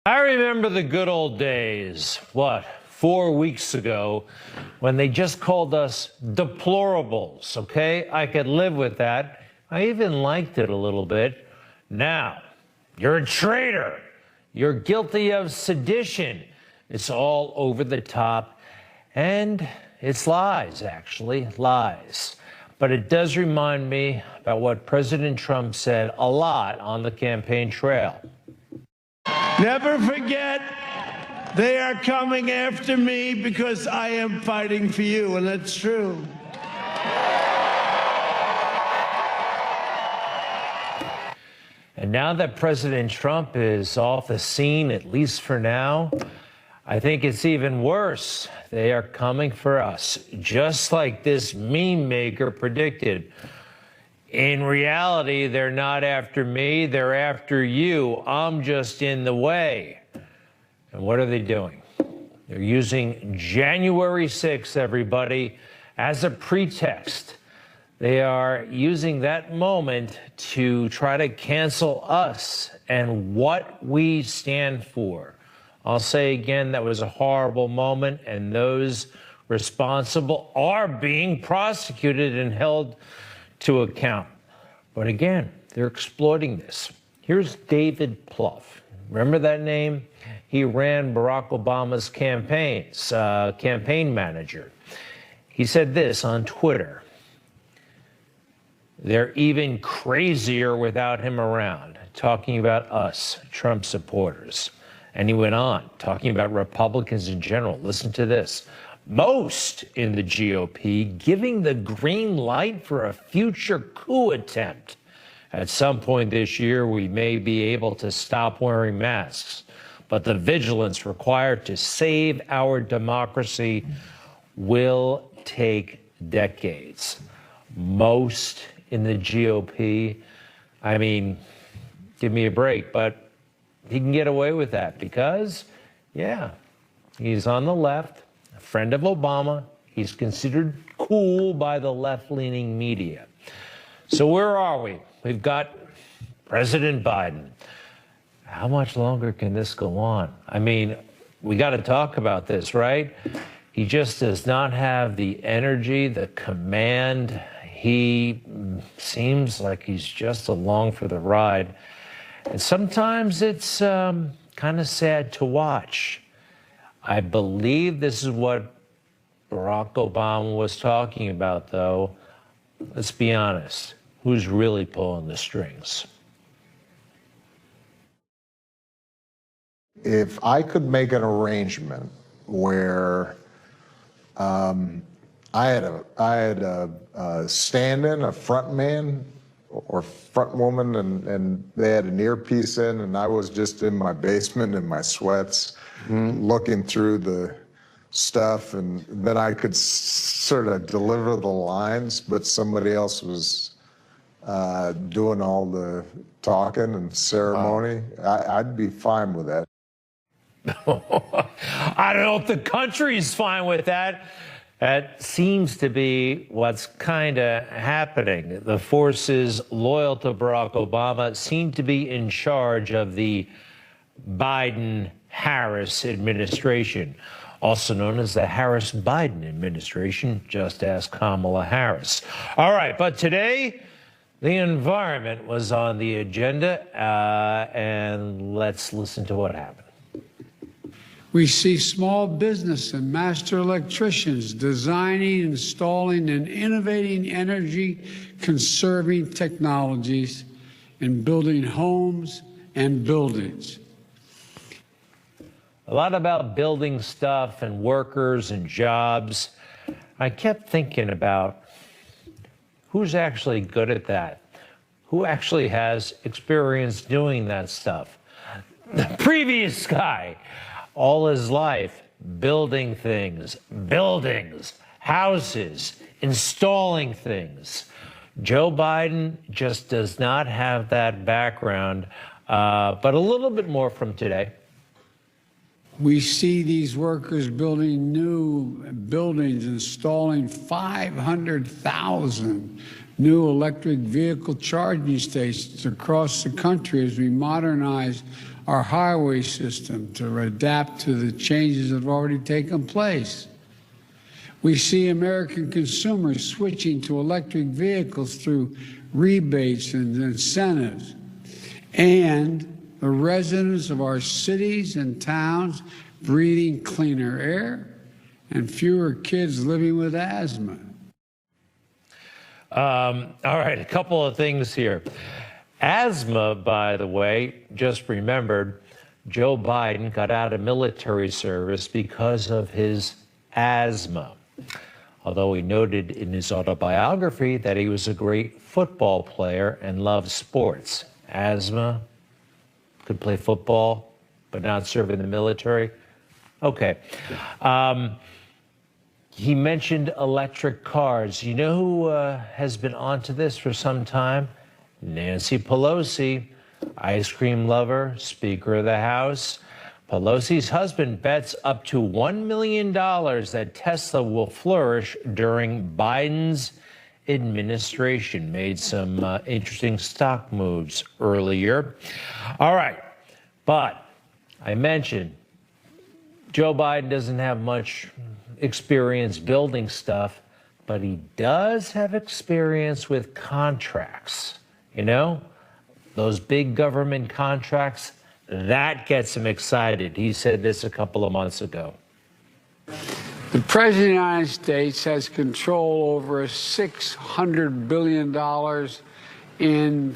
I remember the good old days, 4 weeks ago, when they just called us deplorables, okay? I could live with that. I even liked it a little bit. Now, you're a traitor. You're guilty of sedition. It's all over the top. And it's lies, actually, lies. But it does remind me about what President Trump said a lot on the campaign trail. Never forget, they are coming after me because I am fighting for you, and that's true. And now that President Trump is off the scene, at least for now, I think it's even worse. They are coming for us, just like this meme maker predicted. In reality, they're not after me, they're after you. I'm just in the way. And what are they doing? They're using January 6th, everybody, as a pretext. They are using that moment to try to cancel us and what we stand for. I'll say again, that was a horrible moment, and those responsible are being prosecuted and held to account. But again, they're exploiting this. Here's David Plouffe. Remember that name? He ran Barack Obama's campaign manager. He said this on Twitter: "They're even crazier without him around," talking about us, Trump supporters. And he went on, talking about Republicans in general. Listen to this. "Most in the GOP giving the green light for a future coup attempt. At some point this year, we may be able to stop wearing masks, but the vigilance required to save our democracy will take decades." Most in the GOP. I mean, give me a break, but he can get away with that because, yeah, he's on the left, a friend of Obama. He's considered cool by the left-leaning media. So where are we? We've got President Biden. How much longer can this go on? I mean, we got to talk about this, right? He just does not have the energy, the command. He seems like he's just along for the ride. And sometimes it's kind of sad to watch. I believe this is what Barack Obama was talking about, though. Let's be honest. Who's really pulling the strings? If I could make an arrangement where I had a stand-in, a front man or front woman, and they had an earpiece in, and I was just in my basement in my sweats, looking through the stuff, and then I could sort of deliver the lines, but somebody else was doing all the talking and ceremony. I'd be fine with that. I don't know if the country's fine with that. That seems to be what's kind of happening. The forces loyal to Barack Obama seem to be in charge of the Biden-Harris administration, also known as the Harris-Biden administration. Just ask Kamala Harris. All right, but today, the environment was on the agenda, and let's listen to what happened. We see small business and master electricians designing, installing, and innovating energy-conserving technologies and building homes and buildings. A lot about building stuff and workers and jobs. I kept thinking about who's actually good at that? Who actually has experience doing that stuff? The previous guy. All his life, building things, buildings, houses, installing things. Joe Biden just does not have that background, but a little bit more from today. We see these workers building new buildings, installing 500,000 new electric vehicle charging stations across the country as we modernize our highway system to adapt to the changes that have already taken place. We see American consumers switching to electric vehicles through rebates and incentives. And the residents of our cities and towns breathing cleaner air and fewer kids living with asthma. All right, a couple of things here. Asthma, by the way, just remembered, Joe Biden got out of military service because of his asthma. Although he noted in his autobiography that he was a great football player and loved sports. Asthma, could play football, but not serve in the military. Okay. He mentioned electric cars. You know who has been onto this for some time? Nancy Pelosi, ice cream lover, Speaker of the House. Pelosi's husband bets up to $1 million that Tesla will flourish during Biden's administration. Made some interesting stock moves earlier. All right, but I mentioned Joe Biden doesn't have much experience building stuff, but he does have experience with contracts. You know, those big government contracts, that gets him excited. He said this a couple of months ago. The President of the United States has control over $600 billion in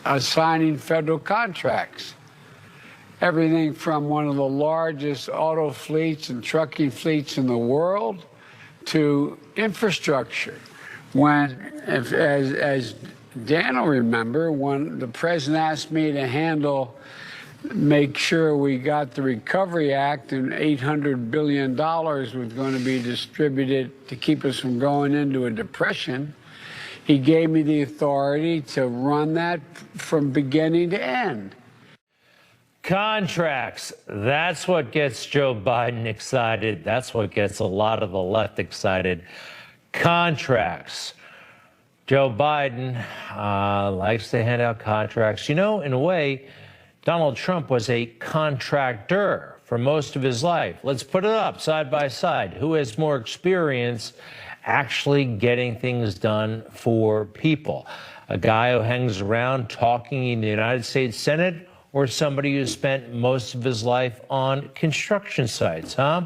assigning federal contracts. Everything from one of the largest auto fleets and trucking fleets in the world to infrastructure. As Dan will remember, when the president asked me to make sure we got the Recovery Act and $800 billion was going to be distributed to keep us from going into a depression, he gave me the authority to run that from beginning to end. Contracts, that's what gets Joe Biden excited. That's what gets a lot of the left excited. Contracts. Joe Biden likes to hand out contracts. You know, in a way, Donald Trump was a contractor for most of his life. Let's put it up side by side. Who has more experience actually getting things done for people? A guy who hangs around talking in the United States Senate, or somebody who spent most of his life on construction sites, huh?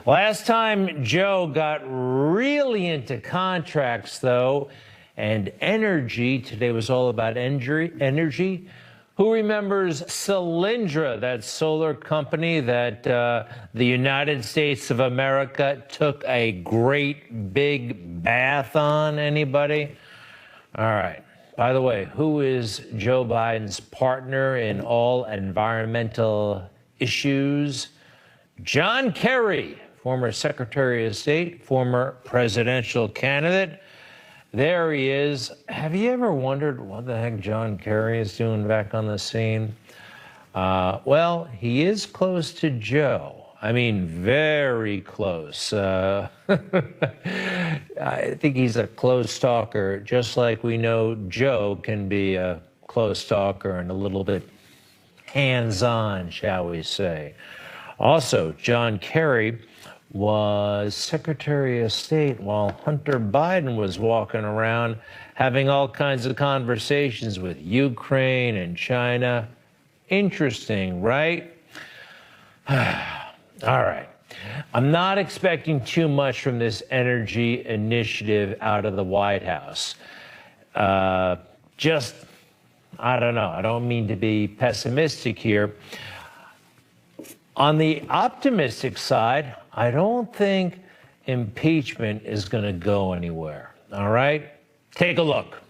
Last time Joe got really into contracts, though, and energy, today was all about energy. Who remembers Solyndra, that solar company that the United States of America took a great big bath on? Anybody? All right. By the way, who is Joe Biden's partner in all environmental issues? John Kerry, former Secretary of State, former presidential candidate. There he is. Have you ever wondered what the heck John Kerry is doing back on the scene? Well, he is close to Joe. I mean, very close. I think he's a close talker, just like we know Joe can be a close talker and a little bit hands-on, shall we say. Also, John Kerry was Secretary of State while Hunter Biden was walking around having all kinds of conversations with Ukraine and China. Interesting, right? All right. I'm not expecting too much from this energy initiative out of the White House. I don't know. I don't mean to be pessimistic here. On the optimistic side, I don't think impeachment is going to go anywhere. All right? Take a look.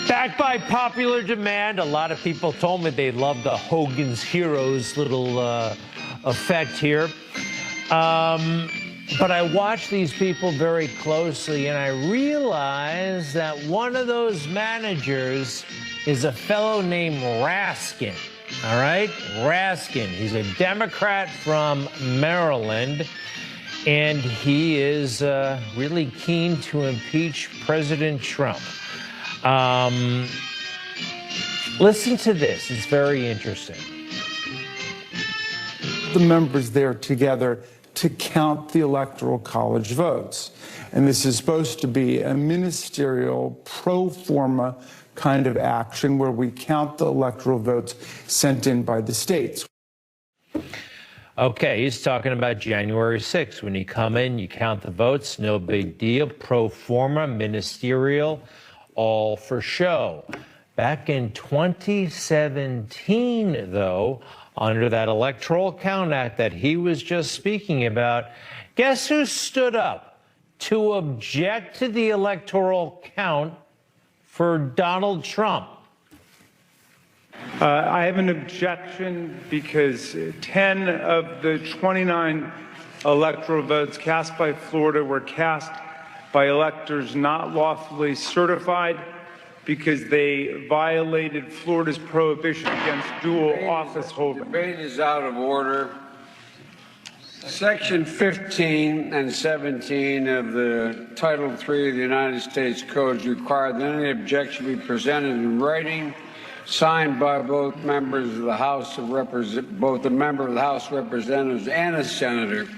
Back by popular demand, a lot of people told me they loved the Hogan's Heroes little effect here. But I watched these people very closely, and I realized that one of those managers is a fellow named Raskin. All right? Raskin. He's a Democrat from Maryland. and he is really keen to impeach President Trump. Listen to this. It's very interesting. The members there together to count the Electoral College votes. And this is supposed to be a ministerial pro forma kind of action where we count the electoral votes sent in by the states. Okay, he's talking about January 6th. When you come in, you count the votes, no big deal. Pro forma, ministerial, all for show. Back in 2017, though, under that Electoral Count Act that he was just speaking about, guess who stood up to object to the electoral count for Donald Trump? I have an objection because 10 of the 29 electoral votes cast by Florida were cast by electors not lawfully certified because they violated Florida's prohibition against dual office holding. Debate is out of order. Section 15 and 17 of the Title III of the United States Codes require that any objection be presented in writing, signed by both members of the House of both a member of the House of Representatives and a senator.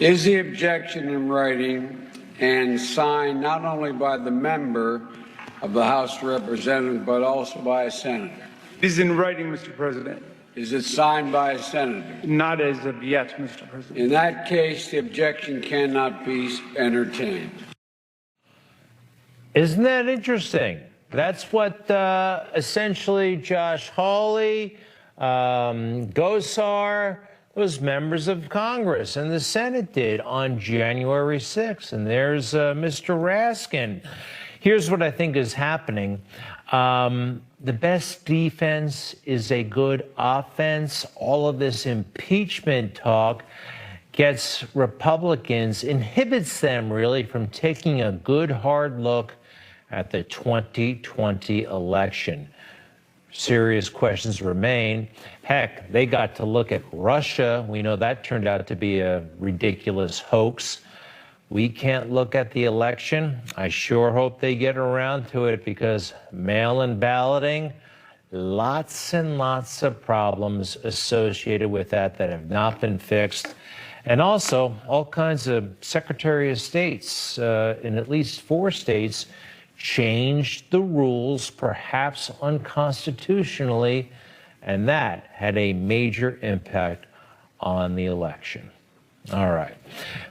Is the objection in writing and signed not only by the member of the House of Representatives, but also by a senator? It is in writing, Mr. President. Is it signed by a senator? Not as of yet, Mr. President. In that case, the objection cannot be entertained. Isn't that interesting? That's what essentially Josh Hawley, Gosar, those members of Congress and the Senate did on January 6th. And there's Mr. Raskin. Here's what I think is happening. The best defense is a good offense. All of this impeachment talk gets Republicans, inhibits them really from taking a good hard look at the 2020 election. Serious questions remain. Heck, they got to look at Russia. We know that turned out to be a ridiculous hoax. We can't look at the election. I sure hope they get around to it because mail-in balloting, lots and lots of problems associated with that have not been fixed. And also all kinds of Secretary of States in at least 4 states changed the rules, perhaps unconstitutionally, and that had a major impact on the election. All right.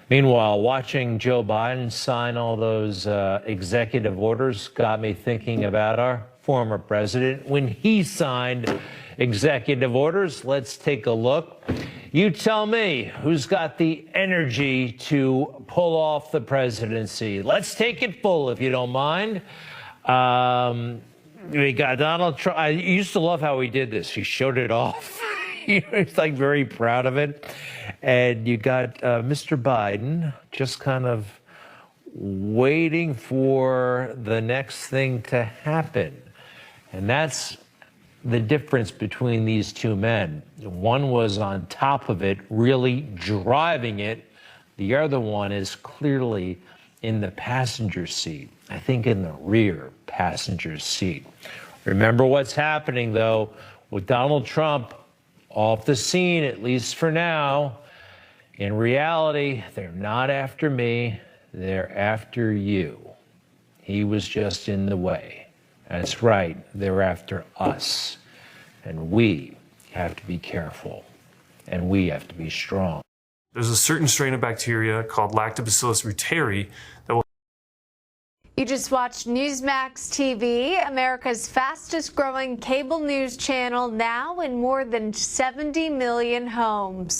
Meanwhile, watching Joe Biden sign all those executive orders got me thinking about our former president when he signed executive orders. Let's take a look. You tell me who's got the energy to pull off the presidency. Let's take it full, if you don't mind. We got Donald Trump. I used to love how he did this. He showed it off. He's like very proud of it. And you got Mr. Biden just kind of waiting for the next thing to happen. And that's the difference between these two men. One was on top of it, really driving it. The other one is clearly in the passenger seat, I think in the rear passenger seat. Remember what's happening, though, with Donald Trump off the scene, at least for now. In reality, they're not after me, they're after you. He was just in the way. That's right, they're after us. And we have to be careful, and we have to be strong. There's a certain strain of bacteria called Lactobacillus reuteri that will... You just watched Newsmax TV, America's fastest growing cable news channel, now in more than 70 million homes.